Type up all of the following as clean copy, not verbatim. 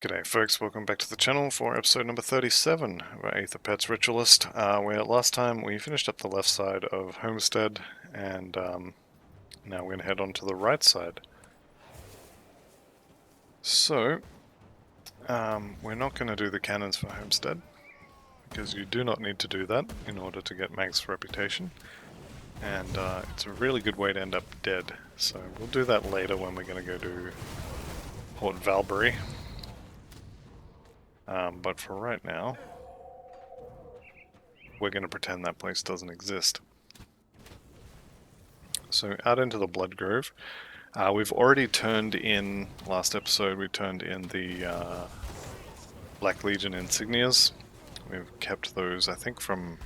G'day folks, welcome back to the channel for episode number 37 of our Aether Pets Ritualist, where last time we finished up the left side of Homestead, and now we're going to head on to the right side. So, we're not going to do the cannons for Homestead, because you do not need to do that in order to get Mag's reputation, and it's a really good way to end up dead, so we'll do that later when we're going to go to Port Valbury. But for right now, we're going to pretend that place doesn't exist. So out into the Blood Grove, we've already turned in, last episode we turned in the Black Legion insignias. We've kept those, I think, from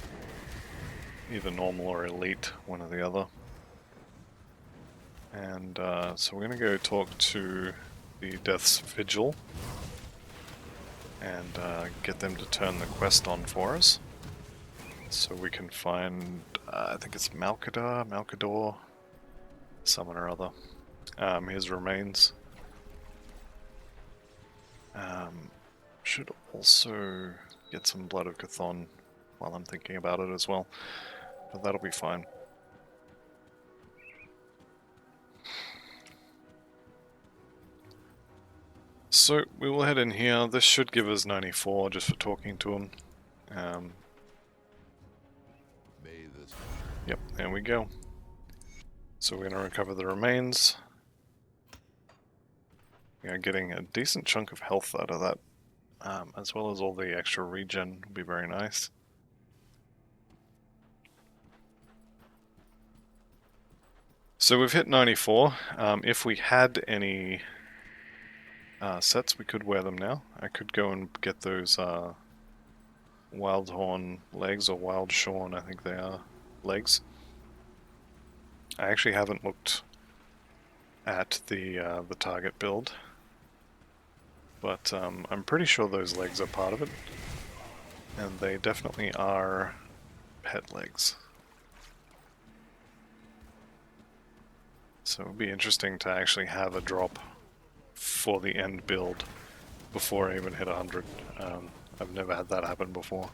either normal or elite, one or the other. And so we're going to go talk to the Death's Vigil and get them to turn the quest on for us. So we can find, I think it's Malkador, someone or other. His remains. Should also get some Blood of Chthon while I'm thinking about it as well, but that'll be fine. So we will head in here. This should give us 94 just for talking to him. Yep, there we go. So we're going to recover the remains. We are getting a decent chunk of health out of that, as well as all the extra regen will be very nice. So we've hit 94. If we had any sets, we could wear them now. I could go and get those Wildhorn legs, or Wild Shorn, I think they are, legs. I actually haven't looked at the target build, but I'm pretty sure those legs are part of it, and they definitely are pet legs. So it would be interesting to actually have a drop for the end build before I even hit 100. I've never had that happen before.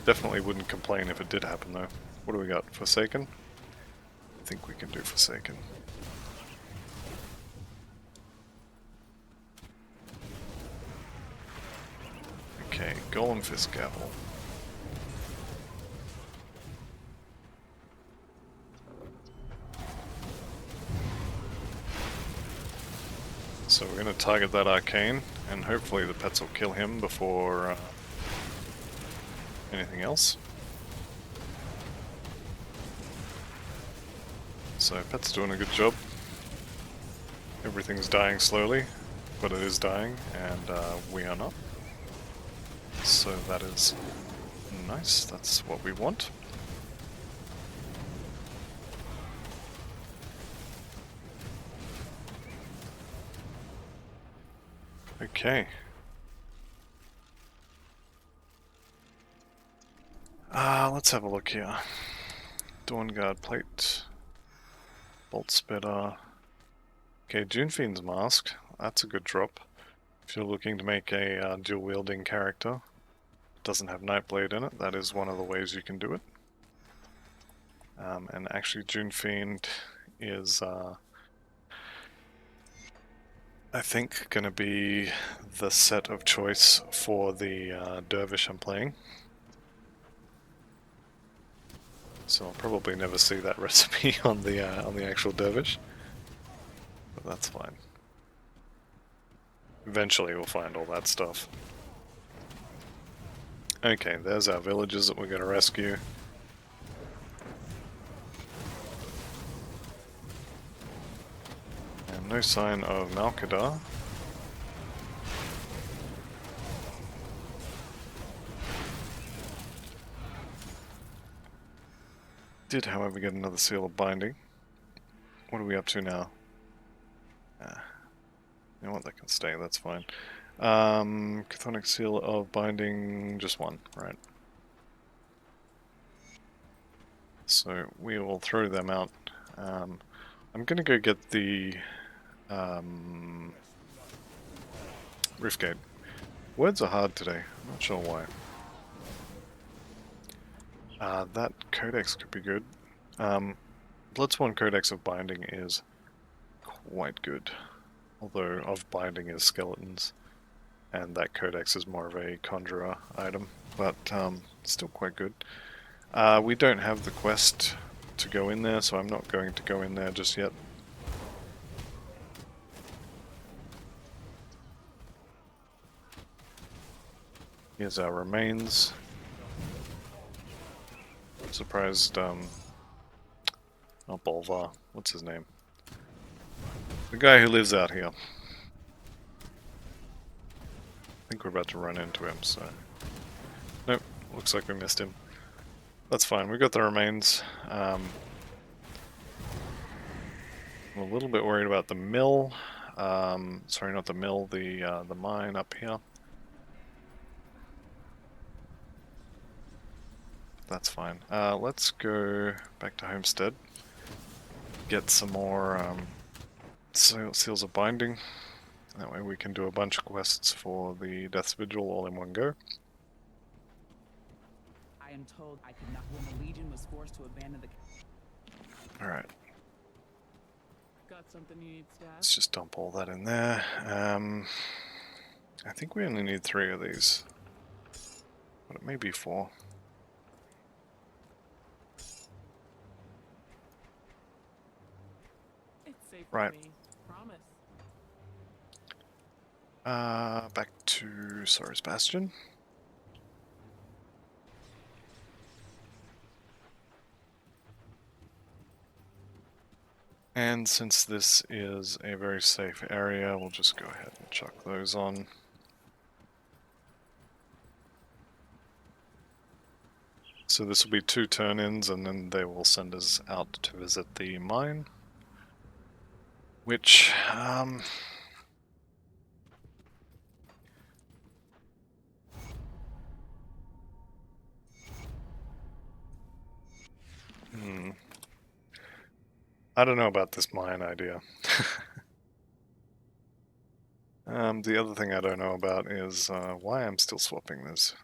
Definitely wouldn't complain if it did happen though. What do we got? Forsaken? I think we can do Forsaken. Okay, Golem Fist Gavel. So we're going to target that arcane, and hopefully the pets will kill him before anything else. So pet's doing a good job. Everything's dying slowly, but it is dying, and we are not. So that is nice, that's what we want. Okay. Let's have a look here. Dawn Guard Plate. Bolt Spitter. Okay, Junefiend's Mask. That's a good drop. If you're looking to make a dual-wielding character, doesn't have Nightblade in it, that is one of the ways you can do it. And actually Junefiend is, I think, going to be the set of choice for the Dervish I'm playing. So I'll probably never see that recipe on the actual Dervish, but that's fine. Eventually we'll find all that stuff. Okay, there's our villagers that we're going to rescue. And no sign of Malkador. Did, however, get another seal of binding. What are we up to now? You know what, that can stay, that's fine. Chthonic seal of binding, just one, right. So we will throw them out. I'm gonna go get the Riftgate. Words are hard today. I'm not sure why. That codex could be good. Bloodsworn Codex of Binding is quite good. Although of Binding is skeletons, and that codex is more of a conjurer item, but still quite good. We don't have the quest to go in there, so I'm not going to go in there just yet. Here's our remains. I'm surprised, not Bolvar, what's his name? The guy who lives out here. I think we're about to run into him, so... Nope, looks like we missed him. That's fine, we got the remains. I'm a little bit worried about the mill. Sorry, not the mill, the mine up here. That's fine. Let's go back to Homestead. Get some more seals of binding. That way we can do a bunch of quests for the Death's Vigil all in one go. I am told I could not when the Legion was forced to abandon the... Alright. Got something you need, Staff? Let's just dump all that in there. I think we only need 3 of these. But it may be 4. It's safe Right. for me. Promise. Back to Sora's Bastion. And since this is a very safe area, we'll just go ahead and chuck those on. So this will be 2 turn-ins, and then they will send us out to visit the mine. Which, I don't know about this mine idea. The other thing I don't know about is why I'm still swapping this.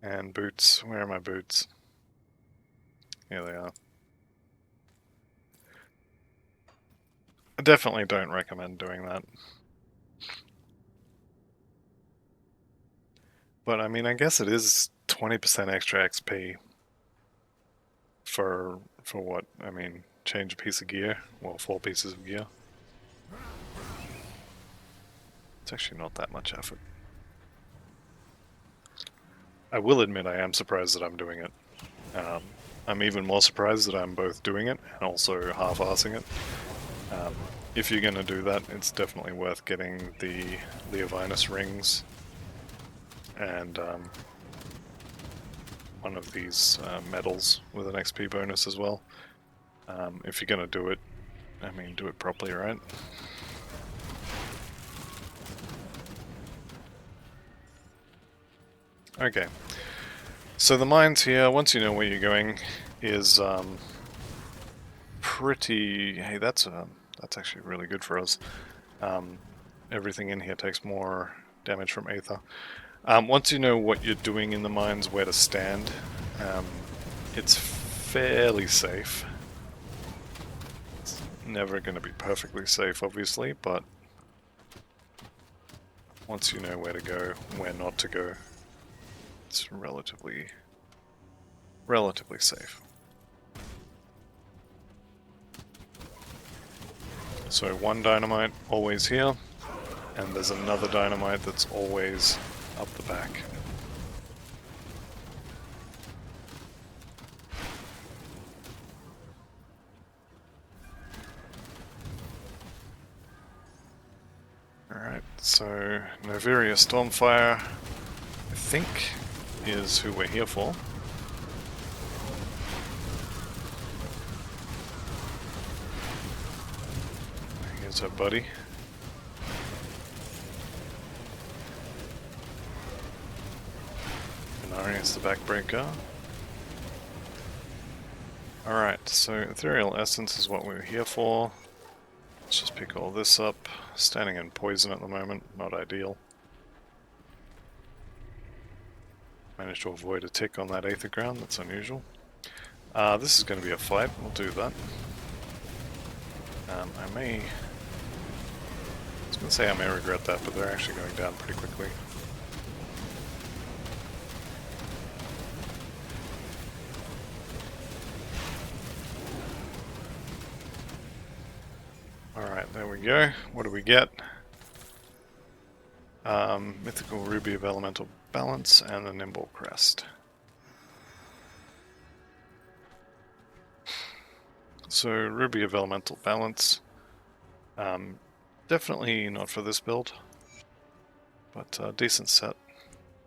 And boots. Where are my boots? Here they are. I definitely don't recommend doing that. But I mean, I guess it is 20% extra XP for what? I mean, change a piece of gear. Well, 4 pieces of gear. It's actually not that much effort. I will admit I am surprised that I'm doing it. I'm even more surprised that I'm both doing it and also half-arsing it. If you're going to do that, it's definitely worth getting the Leovinus rings and one of these medals with an XP bonus as well. If you're going to do it, I mean, do it properly, right? Okay, so the mines here, once you know where you're going, is pretty... Hey, that's actually really good for us. Everything in here takes more damage from Aether. Once you know what you're doing in the mines, where to stand, it's fairly safe. It's never going to be perfectly safe, obviously, but once you know where to go, where not to go, it's relatively safe. So 1 dynamite always here, and there's another dynamite that's always up the back. Alright, so Noveria Stormfire, I think, is who we're here for. Here's our buddy. Venarius the Backbreaker. Alright, so Ethereal Essence is what we're here for. Let's just pick all this up. Standing in poison at the moment, not ideal. Managed to avoid a tick on that Aether ground, that's unusual. This is going to be a fight, we'll do that. I was going to say I may regret that, but they're actually going down pretty quickly. Alright, there we go. What do we get? Mythical Ruby of Elemental Balance and the Nimble Crest. So, Ruby of Elemental Balance. Definitely not for this build, but a decent set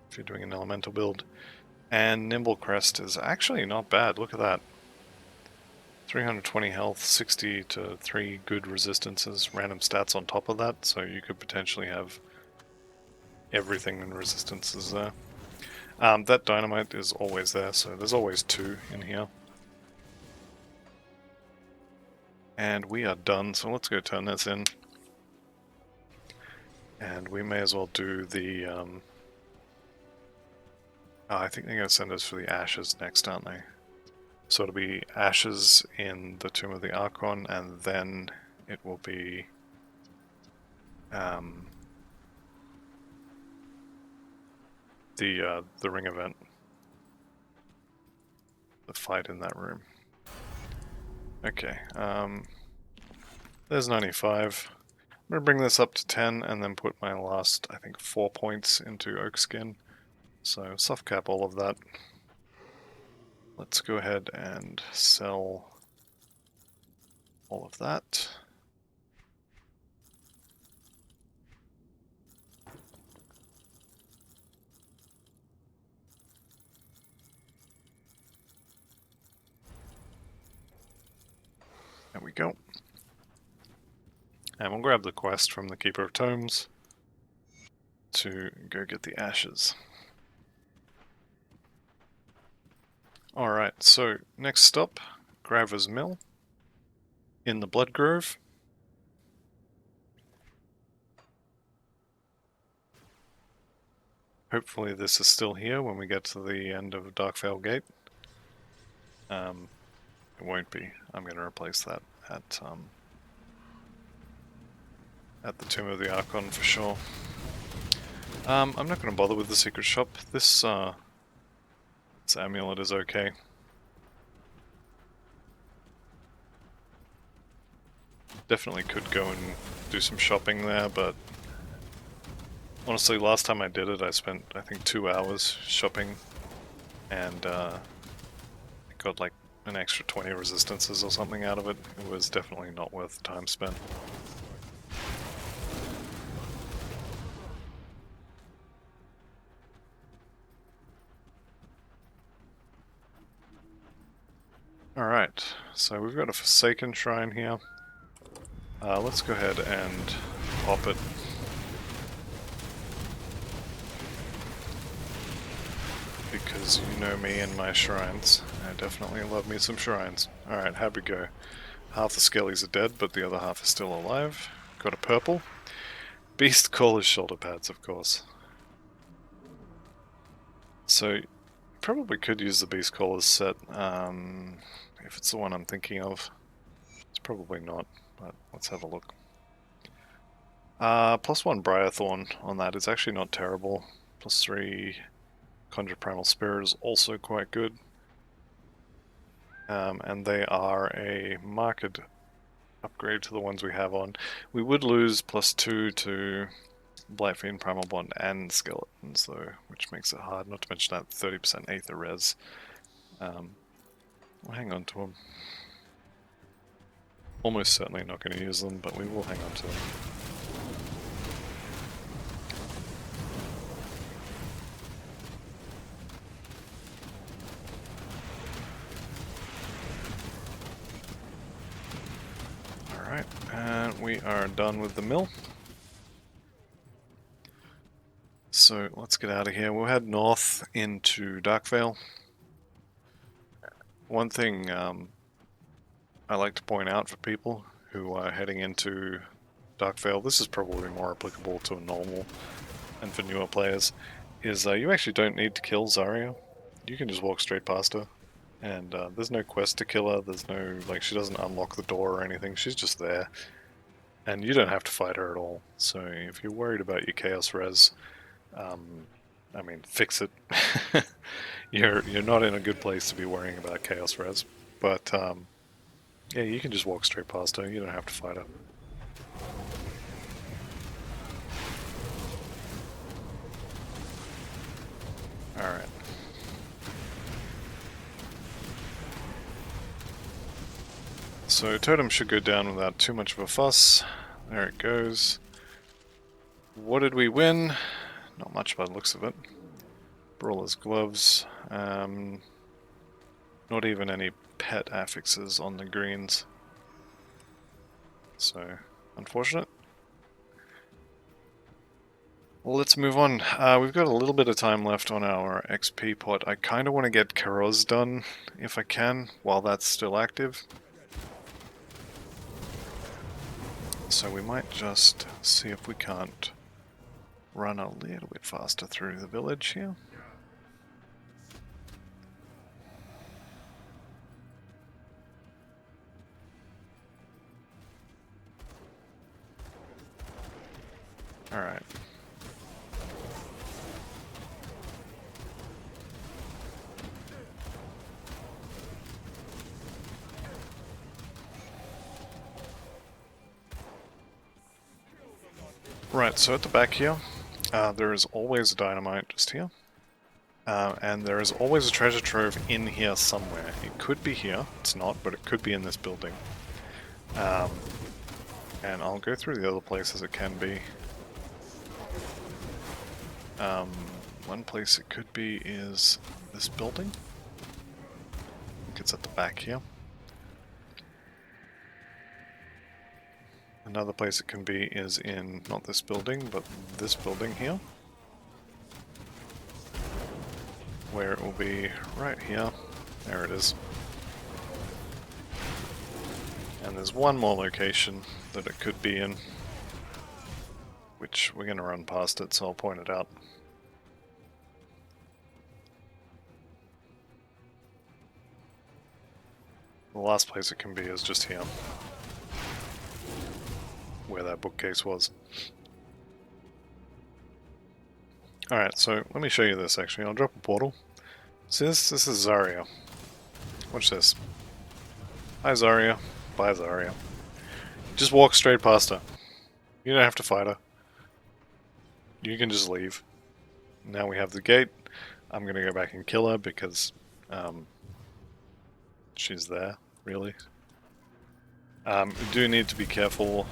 if you're doing an elemental build. And Nimble Crest is actually not bad, look at that. 320 health, 60 to 3 good resistances, random stats on top of that, so you could potentially have everything in resistances there. That dynamite is always there, so there's always 2 in here. And we are done, so let's go turn this in. And we may as well do the... I think they're going to send us for the ashes next, aren't they? So it'll be ashes in the Tomb of the Archon, and then it will be... the ring event. The fight in that room. Okay, there's 95. I'm going to bring this up to 10 and then put my last, I think, 4 points into Oak Skin. So soft cap all of that. Let's go ahead and sell all of that. There we go. And we'll grab the quest from the Keeper of Tomes to go get the ashes. Alright, so next stop, Graver's Mill in the Blood Grove. Hopefully this is still here when we get to the end of Darkvale Gate. It won't be. I'm going to replace that at the Tomb of the Archon for sure. I'm not going to bother with the secret shop. This amulet is okay. Definitely could go and do some shopping there, but honestly, last time I did it, I spent, I think, 2 hours shopping, and I got like an extra 20 resistances or something out of it. It was definitely not worth the time spent. Alright, so we've got a Forsaken Shrine here. Let's go ahead and pop it. Because you know me and my shrines. I definitely love me some shrines. Alright, how'd we go? Half the skellies are dead, but the other half is still alive. Got a purple. Beast Caller's shoulder pads, of course. So, probably could use the Beast Caller's set, if it's the one I'm thinking of. It's probably not, but let's have a look. +1 Briarthorn on that is actually not terrible. +3 Conjure Primal Spirit is also quite good. And they are a marked upgrade to the ones we have on. We would lose +2 to Blightfiend, Primal Bond, and Skeletons, though, which makes it hard, not to mention that 30% Aether res. We'll hang on to them. Almost certainly not going to use them, but we will hang on to them. Alright, and we are done with the mill. So let's get out of here. We'll head north into Darkvale. One thing I like to point out for people who are heading into Darkvale, this is probably more applicable to a normal and for newer players, is you actually don't need to kill Zarya. You can just walk straight past her. And there's no quest to kill her, there's no, like, she doesn't unlock the door or anything, she's just there. And you don't have to fight her at all. So if you're worried about your Chaos Res, I mean, fix it. You're not in a good place to be worrying about Chaos Res. But yeah, you can just walk straight past her, you don't have to fight her. Alright. So Totem should go down without too much of a fuss. There it goes. What did we win? Not much by the looks of it. Brawler's gloves. Not even any pet affixes on the greens. So, unfortunate. Well, let's move on. We've got a little bit of time left on our XP pot. I kind of want to get Karoz done, if I can, while that's still active. So we might just see if we can't run a little bit faster through the village here. Alright. Right, so at the back here, there is always a dynamite just here. And there is always a treasure trove in here somewhere. It could be here, it's not, but it could be in this building. And I'll go through the other places it can be. One place it could be is this building. I think it's at the back here. Another place it can be is in, not this building, but this building here. Where it will be right here. There it is. And there's one more location that it could be in, which we're going to run past it, so I'll point it out. The last place it can be is just here, where that bookcase was. Alright, so let me show you this actually. I'll drop a portal. See this? This is Zarya. Watch this. Hi Zarya. Bye Zarya. Just walk straight past her. You don't have to fight her. You can just leave. Now we have the gate. I'm gonna go back and kill her because she's there, really. You do need to be careful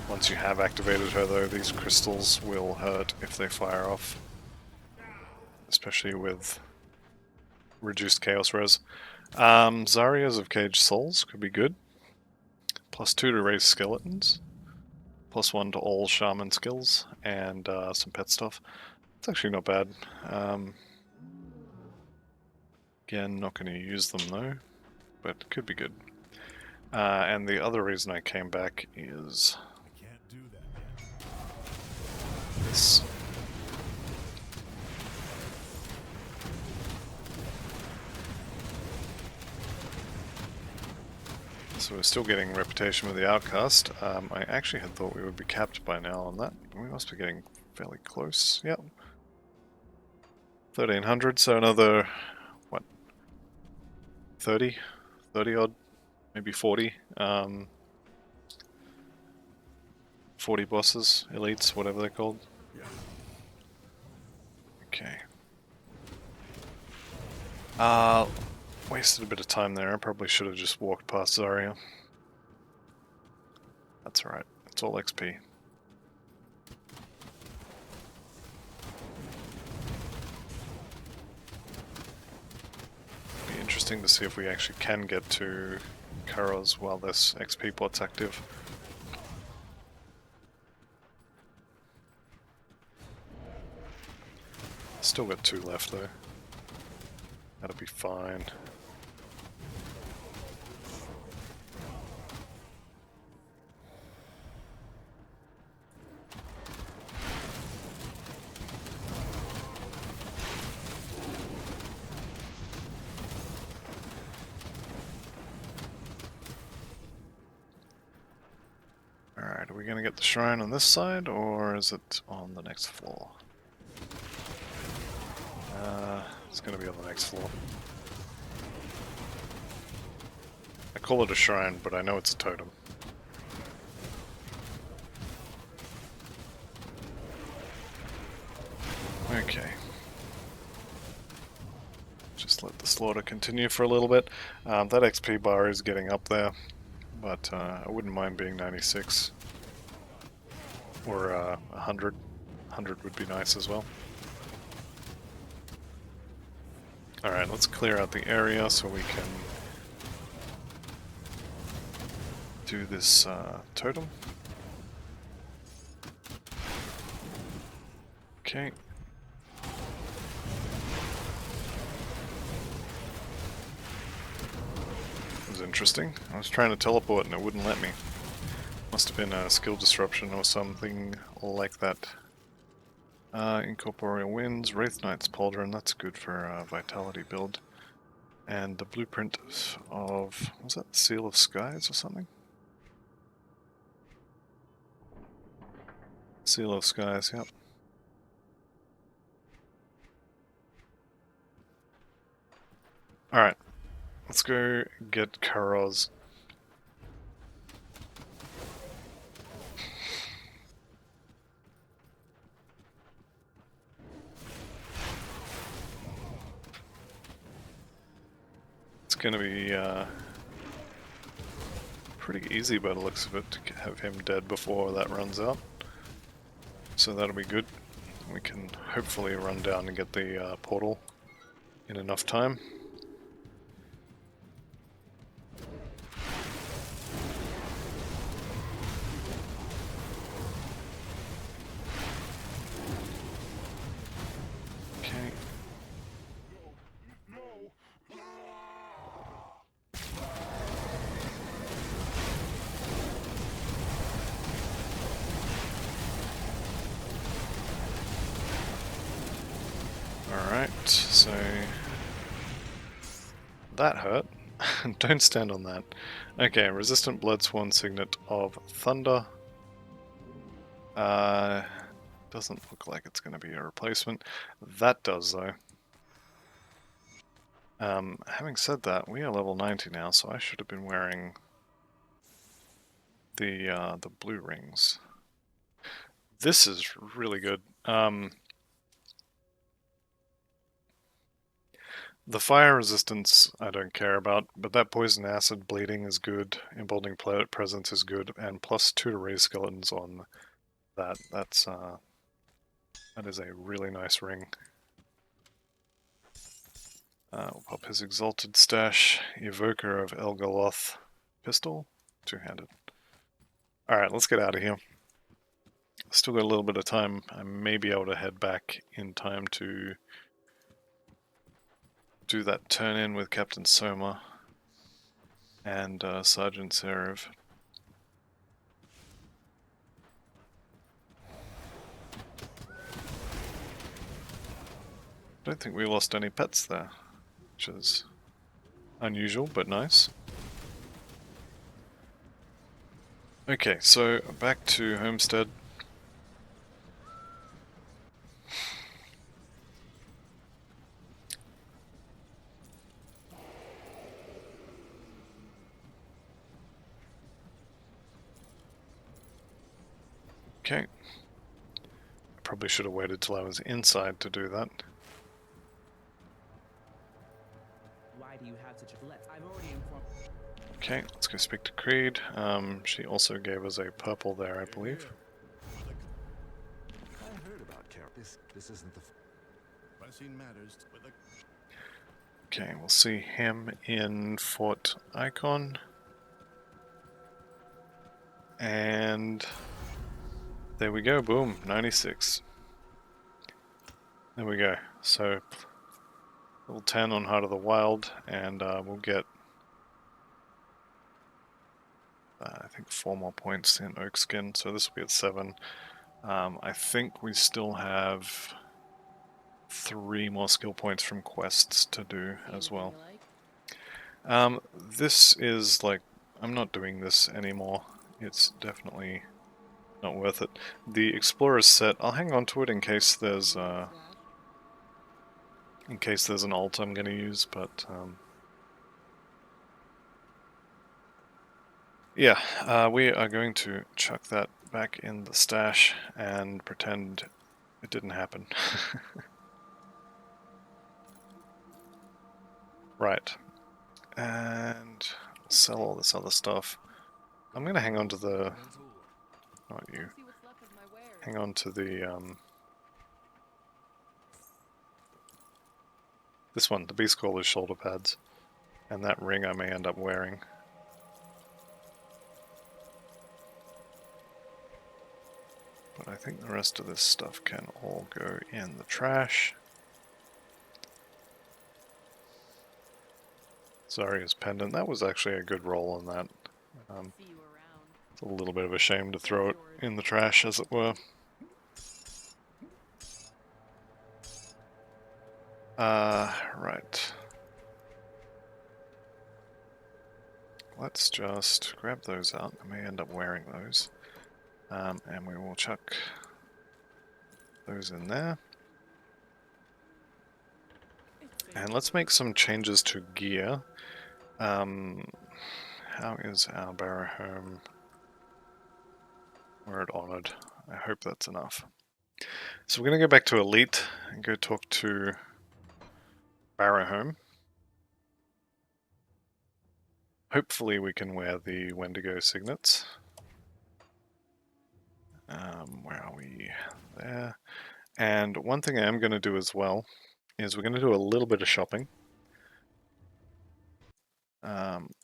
once you have activated her though. These crystals will hurt if they fire off. Especially with reduced chaos res. Zarya's of Caged Souls could be good. +2 to raise skeletons. +1 to all shaman skills and some pet stuff. It's actually not bad. Again, not going to use them though, but could be good. And the other reason I came back is this. So we're still getting reputation with the Outcast. I actually had thought we would be capped by now on that. We must be getting fairly close. Yep. 1300, so another, what, 30? 30 odd? Maybe 40? 40 bosses, elites, whatever they're called. Okay. Wasted a bit of time there. I probably should have just walked past Zarya. That's alright. It's all XP. Be interesting to see if we actually can get to Karos while this XP pot's active. Still got 2 left though. That'll be fine. Alright, are we going to get the shrine on this side, or is it on the next floor? It's going to be on the next floor. I call it a shrine, but I know it's a totem. Okay. Just let the slaughter continue for a little bit. That XP bar is getting up there, but I wouldn't mind being 96. Or 100. 100 would be nice as well. Alright, let's clear out the area so we can do this totem. Okay. That was interesting. I was trying to teleport and it wouldn't let me. Must have been a skill disruption or something like that. Incorporeal Winds, Wraith Knight's Pauldron, that's good for a Vitality build. And the blueprint of, was that Seal of Skies or something? Seal of Skies, yep. Alright, let's go get Karoz. It's gonna be pretty easy by the looks of it to have him dead before that runs out. So that'll be good. We can hopefully run down and get the portal in enough time. Okay. Alright, so that hurt. Don't stand on that. Okay, resistant Bloodsworn Signet of Thunder. Doesn't look like it's going to be a replacement. That does, though. Having said that, we are level 90 now, so I should have been wearing the blue rings. This is really good. The fire resistance I don't care about, but that poison acid bleeding is good, emboldening presence is good, and +2 to raise skeletons on that. That is a really nice ring. We'll pop his Exalted Stash, Evoker of Elgaloth pistol, two-handed. Alright, let's get out of here. Still got a little bit of time. I may be able to head back in time to do that turn-in with Captain Soma and Sergeant Serev. Don't think we lost any pets there, which is unusual but nice. Okay, so back to Homestead. Okay. I probably should have waited till I was inside to do that. Why do you have such a... I've already informed... Okay, let's go speak to Creed. She also gave us a purple there, I believe. I heard about Carol. This isn't the... I've seen matters with a... Okay, we'll see him in Fort Icon. And there we go, boom, 96. There we go. So level 10 on Heart of the Wild, and we'll get I think 4 more points in Oak Skin, so this will be at 7. I think we still have 3 more skill points from quests to do as well. This is like, I'm not doing this anymore. It's definitely not worth it. The Explorer's set, I'll hang on to it in case there's an alt I'm going to use, but yeah, we are going to chuck that back in the stash and pretend it didn't happen. Right, and sell all this other stuff. I'm going to hang on to the, not you, hang on to the, this one, the Beast Caller's shoulder pads, and that ring I may end up wearing. But I think the rest of this stuff can all go in the trash. Zarya's pendant, that was actually a good roll on that. It's a little bit of a shame to throw it in the trash, as it were. Right. Let's just grab those out. I may end up wearing those. And we will chuck those in there. And let's make some changes to gear. How is our barrow home? We're at Honored. I hope that's enough. So we're going to go back to Elite and go talk to barrow home. Hopefully we can wear the Wendigo signets. Where are we? There. And one thing I am going to do as well is we're going to do a little bit of shopping.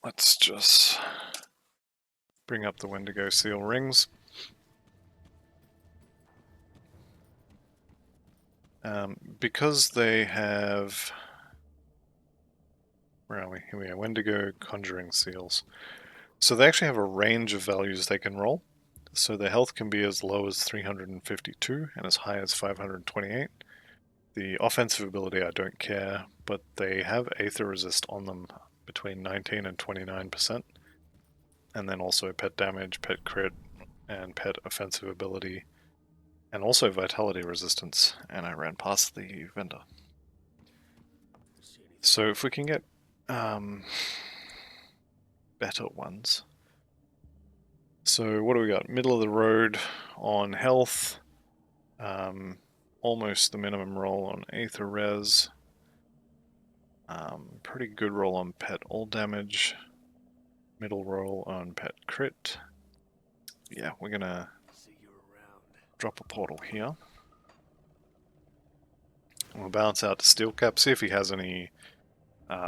Let's just bring up the Wendigo seal rings. Because they have... Where are we? Here we are, Wendigo Conjuring Seals. So they actually have a range of values they can roll. So their health can be as low as 352 and as high as 528. The offensive ability I don't care, but they have Aether Resist on them between 19 and 29%. And then also pet damage, pet crit, and pet offensive ability, and also vitality resistance. And I ran past the vendor. So if we can get better ones. So what do we got? Middle of the road on health. Almost the minimum roll on Aether Res. Pretty good roll on pet all damage. Middle roll on pet crit. Yeah, we're gonna drop a portal here. We'll bounce out to Steelcap, see if he has any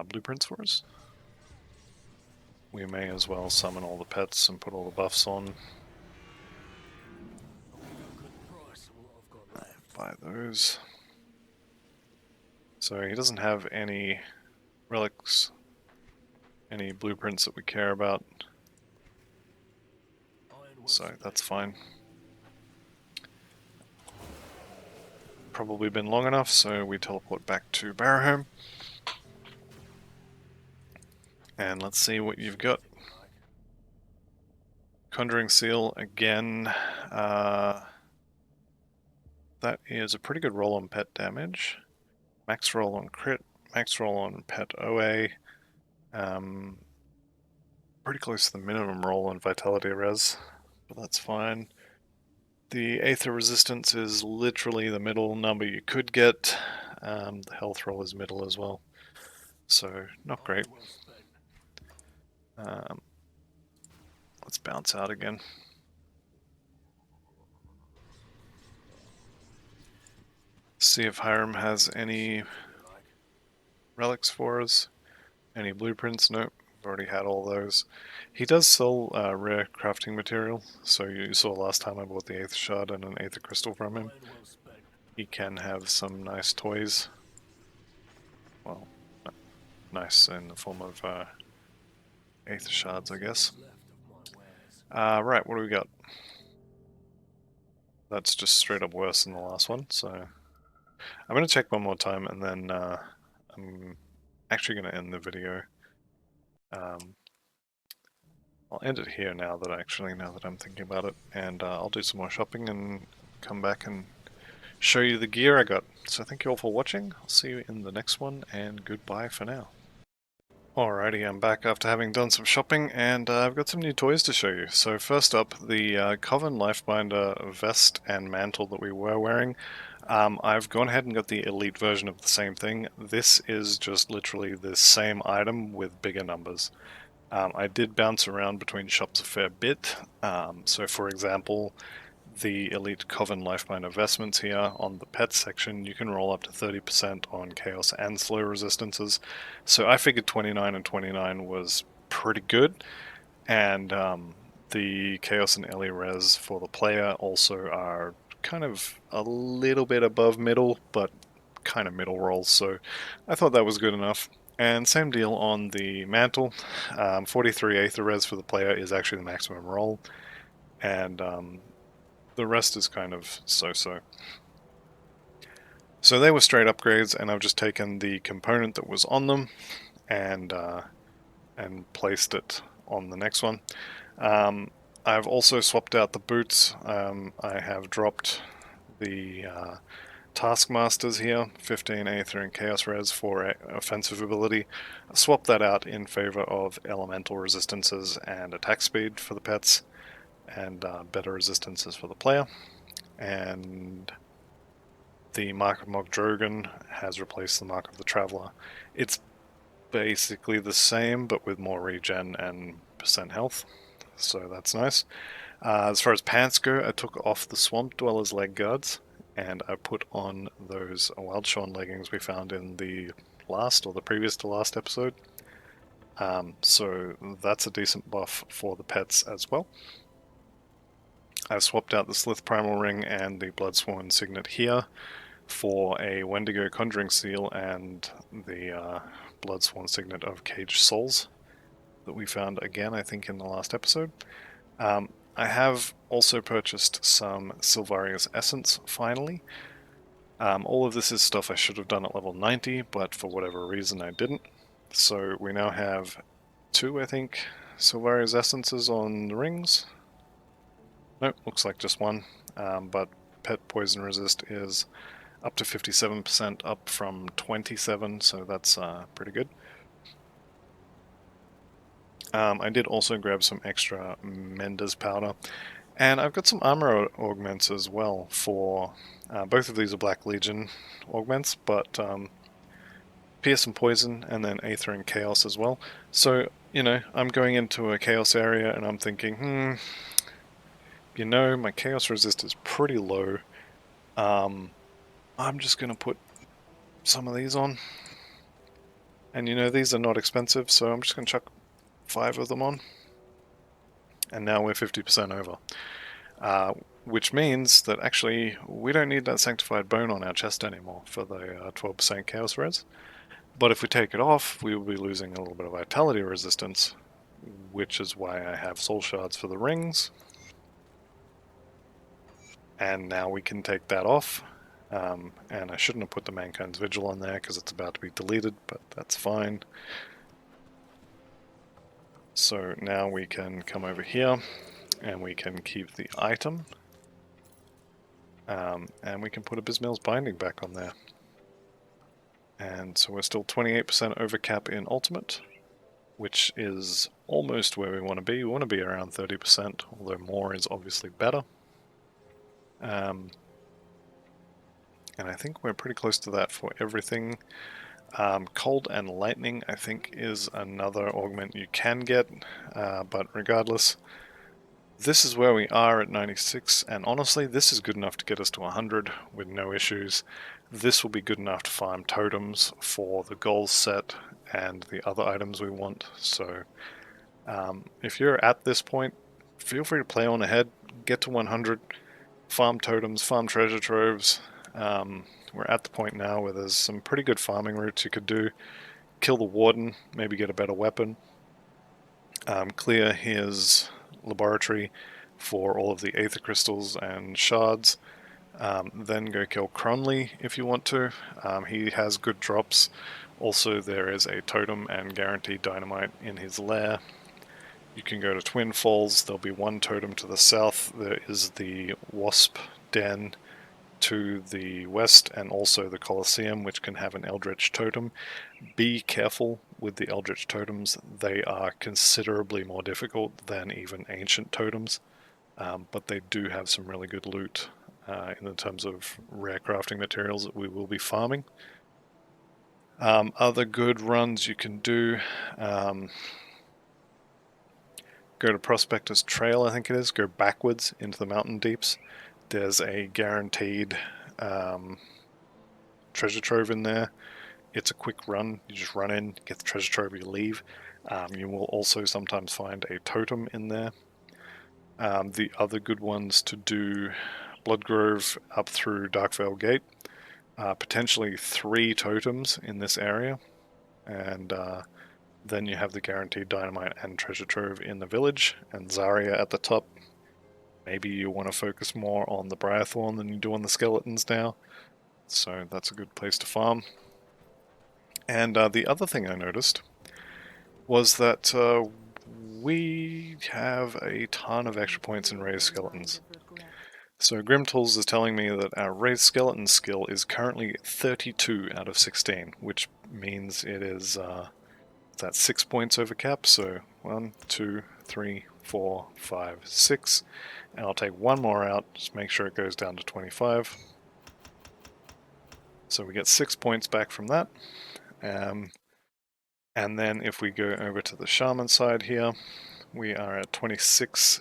blueprints for us. We may as well summon all the pets and put all the buffs on. Buy those. So he doesn't have any relics, any blueprints that we care about. So that's fine. Probably been long enough, so we teleport back to Barrowhome. And let's see what you've got. Conjuring Seal again. That is a pretty good roll on pet damage. Max roll on crit, max roll on pet OA. Pretty close to the minimum roll on vitality res, but that's fine. The Aether resistance is literally the middle number you could get. The health roll is middle as well, so not great. Let's bounce out again. See if Hiram has any relics for us. Any blueprints? Nope, we've already had all those. He does sell rare crafting material, so you saw last time I bought the Aether Shard and an Aether Crystal from him. He can have some nice toys. Well, nice in the form of Aether Shards, I guess. Right, what do we got? That's just straight up worse than the last one, so I'm going to check one more time and then I'm actually going to end the video. I'll end it here now that I'm thinking about it, and I'll do some more shopping and come back and show you the gear I got. So thank you all for watching. I'll see you in the next one, and goodbye for now. Alrighty, I'm back after having done some shopping, and I've got some new toys to show you. So first up, the Coven Lifebinder vest and mantle that we were wearing. I've gone ahead and got the elite version of the same thing. This is just literally the same item with bigger numbers. I did bounce around between shops a fair bit. So for example, the Elite Coven Lifebinder vestments here on the pets section, you can roll up to 30% on chaos and slow resistances. So I figured 29 and 29 was pretty good. And the chaos and Ellie res for the player also are kind of a little bit above middle, but kind of middle rolls. So I thought that was good enough. And same deal on the mantle. 43 Aether res for the player is actually the maximum roll. And the rest is kind of so-so. So they were straight upgrades, and I've just taken the component that was on them and placed it on the next one. I've also swapped out the boots. I have dropped the Taskmasters here, 15 Aether and Chaos Res for offensive ability. I swapped that out in favor of elemental resistances and attack speed for the pets, and better resistances for the player. And the Mark of Mogdrogan has replaced the Mark of the Traveler. It's basically the same, but with more regen and percent health, so that's nice. As far as pants go, I took off the Swamp Dweller's leg guards, and I put on those Wildshawn leggings we found in the last or the previous to last episode. So that's a decent buff for the pets as well. I've swapped out the Slith Primal Ring and the Bloodsworn Signet here for a Wendigo Conjuring Seal and the Bloodsworn Signet of Caged Souls that we found again, I think, in the last episode. I have also purchased some Sylvaria's Essence, finally. All of this is stuff I should have done at level 90, but for whatever reason I didn't. So we now have 2, I think, Sylvaria's Essences on the rings. Nope, looks like just 1, but Pet Poison Resist is up to 57%, up from 27, so that's pretty good. I did also grab some extra Mender's Powder, and I've got some armor augments as well for, both of these are Black Legion augments, but Pierce and Poison, and then Aether and Chaos as well. So, you know, I'm going into a Chaos area and I'm thinking, you know, my Chaos resist is pretty low. I'm just going to put some of these on. And you know, these are not expensive, so I'm just going to chuck 5 of them on. And now we're 50% over. Which means that actually we don't need that Sanctified Bone on our chest anymore for the 12% Chaos Res. But if we take it off, we will be losing a little bit of Vitality resistance, which is why I have Soul Shards for the rings. And now we can take that off. And I shouldn't have put the Mankind's Vigil on there because it's about to be deleted, but that's fine. So now we can come over here and we can keep the item. And we can put Abysmal's Binding back on there. And so we're still 28% over cap in Ultimate, which is almost where we want to be. We want to be around 30%, although more is obviously better. And I think we're pretty close to that for everything. Cold and Lightning, I think, is another augment you can get, but regardless, this is where we are at 96, and honestly, this is good enough to get us to 100 with no issues. This will be good enough to farm totems for the goals set and the other items we want, so if you're at this point, feel free to play on ahead, get to 100, farm totems, farm treasure troves. We're at the point now where there's some pretty good farming routes you could do. Kill the Warden, maybe get a better weapon. Clear his laboratory for all of the Aether Crystals and Shards. Then go kill Cronley if you want to. He has good drops. Also, there is a totem and guaranteed dynamite in his lair. You can go to Twin Falls. There'll be one totem to the south. There is the Wasp Den to the west, and also the Colosseum, which can have an Eldritch totem. Be careful with the Eldritch totems. They are considerably more difficult than even ancient totems, but they do have some really good loot in terms of rare crafting materials that we will be farming. Other good runs you can do, go to Prospector's Trail, I think it is, go backwards into the mountain deeps. There's a guaranteed treasure trove in there. It's a quick run. You just run in, get the treasure trove, you leave. You will also sometimes find a totem in there. The other good ones to do, Bloodgrove up through Darkvale Gate. Potentially 3 totems in this area. And then you have the guaranteed dynamite and treasure trove in the village, and Zarya at the top. Maybe you want to focus more on the Briarthorn than you do on the skeletons now. So that's a good place to farm. And the other thing I noticed was that we have a ton of extra points in raised skeletons. So Grimtools is telling me that our raised skeleton skill is currently 32 out of 16, which means it is that's 6 points over cap. So 1, 2, 3, 4, 5, 6, and I'll take one more out, just make sure it goes down to 25. So we get 6 points back from that. And then if we go over to the Shaman side here, we are at 26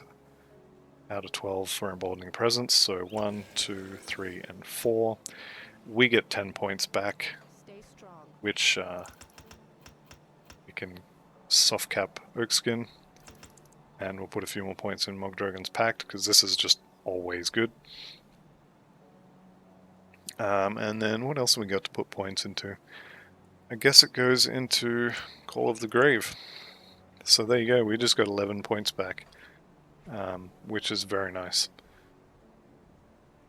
out of 12 for Emboldening Presence. So 1, 2, 3, and 4. We get 10 points back, which we can soft cap Oakskin, and we'll put a few more points in Mogdragon's Pact, because this is just always good. And then what else have we got to put points into? I guess it goes into Call of the Grave. So there you go, we just got 11 points back, which is very nice.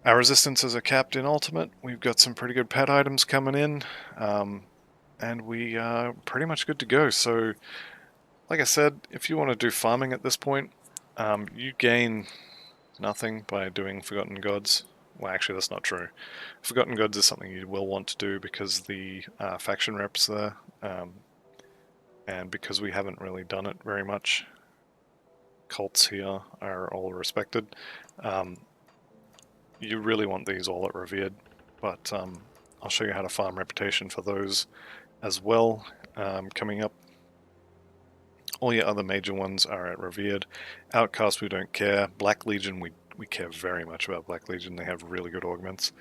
Our resistances are capped in Ultimate. We've got some pretty good pet items coming in, and we are pretty much good to go. So, like I said, if you want to do farming at this point, you gain nothing by doing Forgotten Gods. Well, actually, that's not true. Forgotten Gods is something you will want to do because the faction rep's there, and because we haven't really done it very much. Cults here are all respected. You really want these all at Revered, but I'll show you how to farm Reputation for those as well coming up. All your other major ones are at Revered. Outcast we don't care. Black Legion we care very much about Black Legion. They have really good augments.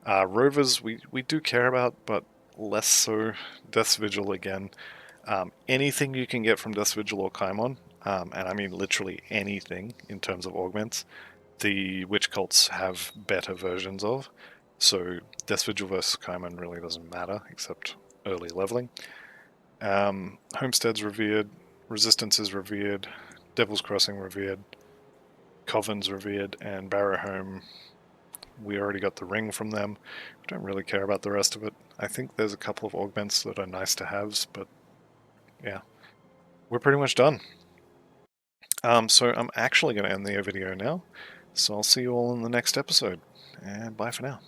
Rovers we do care about, but less so. Death's Vigil again. Anything you can get from Death's Vigil or Kaimon, and I mean literally anything in terms of augments, the witch cults have better versions of. So Death's Vigil versus Kaimon really doesn't matter, except early leveling. Homestead's Revered. Resistance is Revered. Devil's Crossing Revered. Coven's Revered, and Barrowhome, we already got the ring from them. We don't really care about the rest of it. I think there's a couple of augments that are nice to haves, but yeah, we're pretty much done. So I'm actually going to end the video now, so I'll see you all in the next episode, and bye for now.